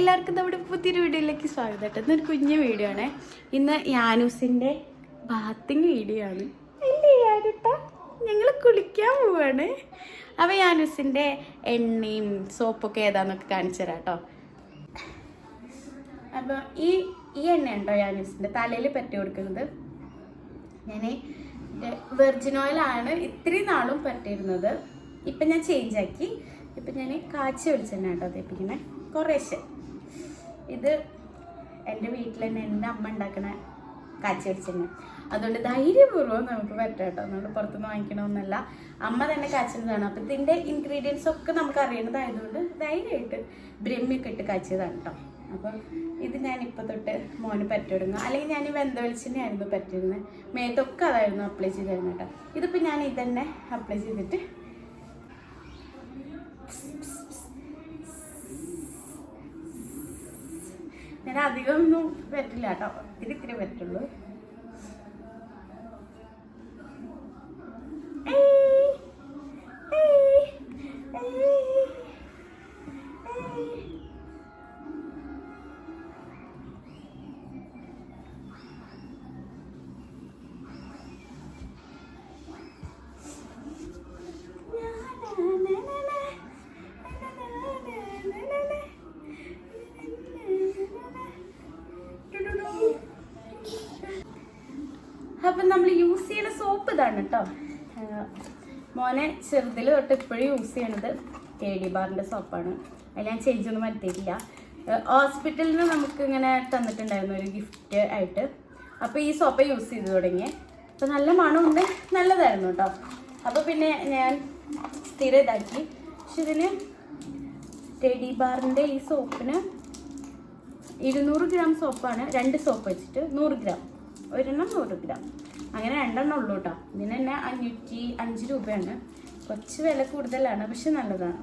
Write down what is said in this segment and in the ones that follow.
എല്ലാവർക്കും നമ്മുടെ പുതിയൊരു വീഡിയോയിലേക്ക് സ്വാഗതം കേട്ടോ. ഇന്നൊരു കുഞ്ഞു വീഡിയോ ആണ്. ഇന്ന് യാനൂസിൻ്റെ ബാത്തിങ് വീഡിയോ ആണ്. അല്ലേ യാനൂട്ടാ? ഞങ്ങൾ കുളിക്കാൻ പോവാണ്. അപ്പോൾ യാനൂസിൻ്റെ എണ്ണയും സോപ്പൊക്കെ ഏതാന്നൊക്കെ കാണിച്ചു തരാം കേട്ടോ. അപ്പോൾ ഈ എണ്ണ ഉണ്ടോ യാനൂസിൻ്റെ തലയിൽ പറ്റി കൊടുക്കുന്നത്. ഞാൻ വെർജിൻ ഓയിലാണ് ഇത്രയും നാളും പറ്റിയിരുന്നത്. ഇപ്പം ഞാൻ ചേഞ്ച് ആക്കി. ഇപ്പം ഞാൻ കാച്ചി വെളിച്ചെണ്ണ കേട്ടോ തേപ്പിക്കണേ കുറേശ്ശെ. ഇത് എൻ്റെ വീട്ടിൽ തന്നെ എൻ്റെ അമ്മ ഉണ്ടാക്കണ കാച്ചി വെളിച്ചെണ്ണ. അതുകൊണ്ട് ധൈര്യപൂർവ്വം നമുക്ക് പറ്റാം കേട്ടോ. നമ്മൾ പുറത്തുനിന്ന് വാങ്ങിക്കണമെന്നല്ല, അമ്മ തന്നെ കാച്ചുന്നതാണ്. അപ്പം ഇതിൻ്റെ ഇൻഗ്രീഡിയൻസ് ഒക്കെ നമുക്ക് അറിയുന്നതായതുകൊണ്ട് ധൈര്യമായിട്ട് ബ്രഹ്മിയൊക്കെ ഇട്ട് കാച്ചിയതാണ് കേട്ടോ. അപ്പം ഇത് ഞാൻ ഇപ്പം തൊട്ട് മോന് പറ്റിവിടുന്നു. അല്ലെങ്കിൽ ഞാൻ വെന്ത വെളിച്ചെണ്ണയായിരുന്നു പറ്റിയിരുന്നത്. മേത്തൊക്കെ അതായിരുന്നു അപ്ലൈ ചെയ്തിരുന്നത് കേട്ടോ. ഇതിപ്പോൾ ഞാൻ ഇതന്നെ അപ്ലൈ ചെയ്തിട്ട് ഞാൻ അധികമൊന്നും പറ്റില്ല കേട്ടോ. ഇതിത്തിരി പറ്റുള്ളൂ. അപ്പം നമ്മൾ യൂസ് ചെയ്യുന്ന സോപ്പ് ഇതാണ് കേട്ടോ. മോനെ ചെറുതിൽ തൊട്ട് ഇപ്പോഴും യൂസ് ചെയ്യണത് KD ബാറിൻ്റെ സോപ്പാണ്. അതിൽ ഞാൻ ചേഞ്ച് ഒന്നും വരുത്തിയിട്ടില്ല. ഹോസ്പിറ്റലിൽ നിന്ന് നമുക്ക് ഇങ്ങനെ തന്നിട്ടുണ്ടായിരുന്നു ഒരു ഗിഫ്റ്റ് ആയിട്ട്. അപ്പോൾ ഈ സോപ്പ് യൂസ് ചെയ്ത് തുടങ്ങി. അപ്പോൾ നല്ല മണമുണ്ട്, നല്ലതായിരുന്നു കേട്ടോ. അപ്പോൾ പിന്നെ ഞാൻ സ്ഥിരം ഇതാക്കി. പക്ഷെ ഇതിന് KD ബാറിൻ്റെ ഈ സോപ്പിന് 200 ഗ്രാം സോപ്പാണ്. 2 സോപ്പ് വെച്ചിട്ട് 100 ഗ്രാം, ഒരെണ്ണം 100 ഗ്രാം, അങ്ങനെ 2 എണ്ണം ഉള്ളൂ കേട്ടോ. ഇതിന് തന്നെ 505 രൂപയാണ്. കുറച്ച് വില കൂടുതലാണ്, പക്ഷെ നല്ലതാണ്.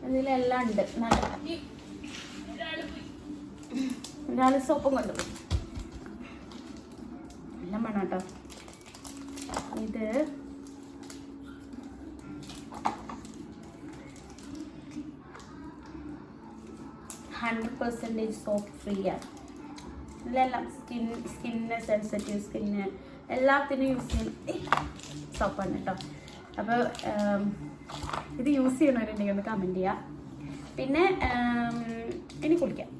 ഇതിലെല്ലാം ഉണ്ട്. ഒരാൾ സോപ്പും കൊണ്ടുപോയി. നല്ല മണം കേട്ടോ. ഇത് സോപ്പ് ഫ്രീ ആണ്. ഇതിലെല്ലാം സ്കിന്നിന് സെൻസിറ്റീവ് സ്കിന്നിന് എല്ലാത്തിനും യൂസ് ചെയ്യുന്ന സോപ്പാണ് കേട്ടോ. അപ്പോൾ ഇത് യൂസ് ചെയ്യണവരുണ്ടെങ്കിൽ ഒന്ന് കമൻറ്റ് ചെയ്യാം. പിന്നെ ഇനി കുളിക്കാം.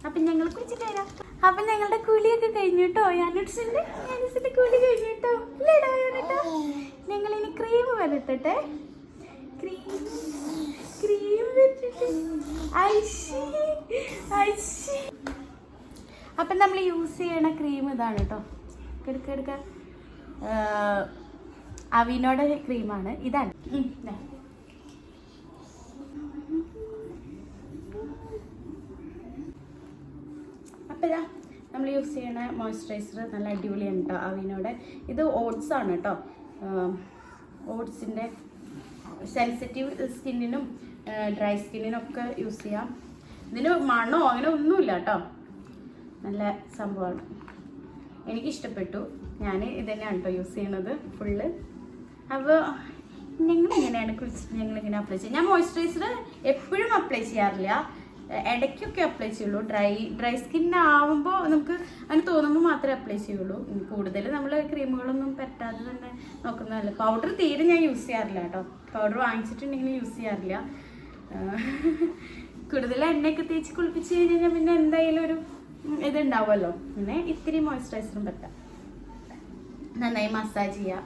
അപ്പം ഞങ്ങൾ കുളിച്ചിട്ട് വരാം. അപ്പം ഞങ്ങളുടെ കുളിയൊക്കെ കഴിഞ്ഞു കേട്ടോ. യാനൂസിൻ്റെ കുളി കഴിഞ്ഞു കേട്ടോ. ഇല്ലേടാ യാനൂട്ടാ? ഞങ്ങളിനി ക്രീം വരട്ടെ. ക്രീം വെച്ചിട്ട് അപ്പം നമ്മൾ യൂസ് ചെയ്യണ ക്രീം ഇതാണ് കേട്ടോ. എടുക്ക അവിനോടെ ക്രീമാണ്. ഇതാണ്. അപ്പം ഇതാ നമ്മൾ യൂസ് ചെയ്യണ മോയ്സ്ചറൈസർ നല്ല അടിപൊളിയാണ് കേട്ടോ. അവിനോടെ ഇത് ഓട്സ് ആണ് കേട്ടോ. ഓട്സിൻ്റെ സെൻസിറ്റീവ് സ്കിന്നിനും ഡ്രൈ സ്കിന്നിനൊക്കെ യൂസ് ചെയ്യാം. ഇതിന് മണോ അങ്ങനെ ഒന്നുമില്ല കേട്ടോ. നല്ല സംഭവമാണ്, എനിക്കിഷ്ടപ്പെട്ടു. ഞാൻ ഇതന്നെയാണ് കേട്ടോ യൂസ് ചെയ്യണത് ഫുള്ള്. അപ്പോൾ ഞങ്ങളിങ്ങനെയാണ് കുളിച്ചിട്ട് ഞങ്ങളിങ്ങനെ അപ്ലൈ ചെയ്യും. ഞാൻ മോയ്സ്ചറൈസർ എപ്പോഴും അപ്ലൈ ചെയ്യാറില്ല, ഇടയ്ക്കൊക്കെ അപ്ലൈ ചെയ്യുള്ളൂ. ഡ്രൈ സ്കിന്നാവുമ്പോൾ നമുക്ക് അങ്ങനെ തോന്നുമ്പോൾ മാത്രമേ അപ്ലൈ ചെയ്യുള്ളൂ. കൂടുതൽ നമ്മൾ ക്രീമുകളൊന്നും പറ്റാതെ തന്നെ നോക്കുന്നതല്ല. പൗഡർ തീരെ ഞാൻ യൂസ് ചെയ്യാറില്ല കേട്ടോ. പൗഡർ വാങ്ങിച്ചിട്ടുണ്ടെങ്കിൽ യൂസ് ചെയ്യാറില്ല. കൂടുതൽ എണ്ണയൊക്കെ തേച്ച് കുളിപ്പിച്ച് കഴിഞ്ഞാൽ പിന്നെ എന്തായാലും ഒരു ഇതുണ്ടാവുമല്ലോ. പിന്നെ ഇത്തിരി മോയ്സ്ചറൈസറും പറ്റാം. നന്നായി മസാജ് ചെയ്യാം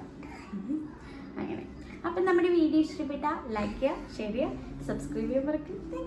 അങ്ങനെ. അപ്പം നമ്മുടെ വീഡിയോ ഇഷ്ടപ്പെട്ടാൽ ലൈക്ക് ചെയ്യുക, ഷെയർ ചെയ്യുക, സബ്സ്ക്രൈബ് ചെയ്യാൻ മറക്കരുത്.